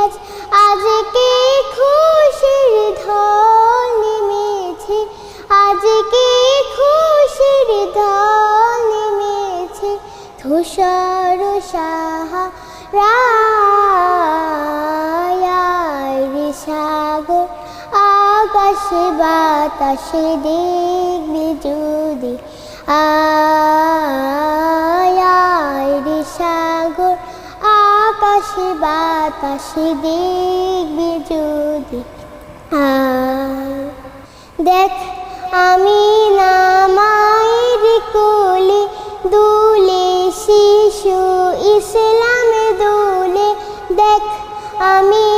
আজ আজকে খুশির ঢল নেমেছে, আজকে খুশির ঢল নেমেছে। ধূসর সাহারায় সাগর আকাশে বাতাসে দেখবি যদি, আয় রে সাগর আকাশে বাতাসে দেখবি যদি। দেখ আমি না মায়ের কোলে দুলে শিশু ইসলামে দোলে, দেখ আমি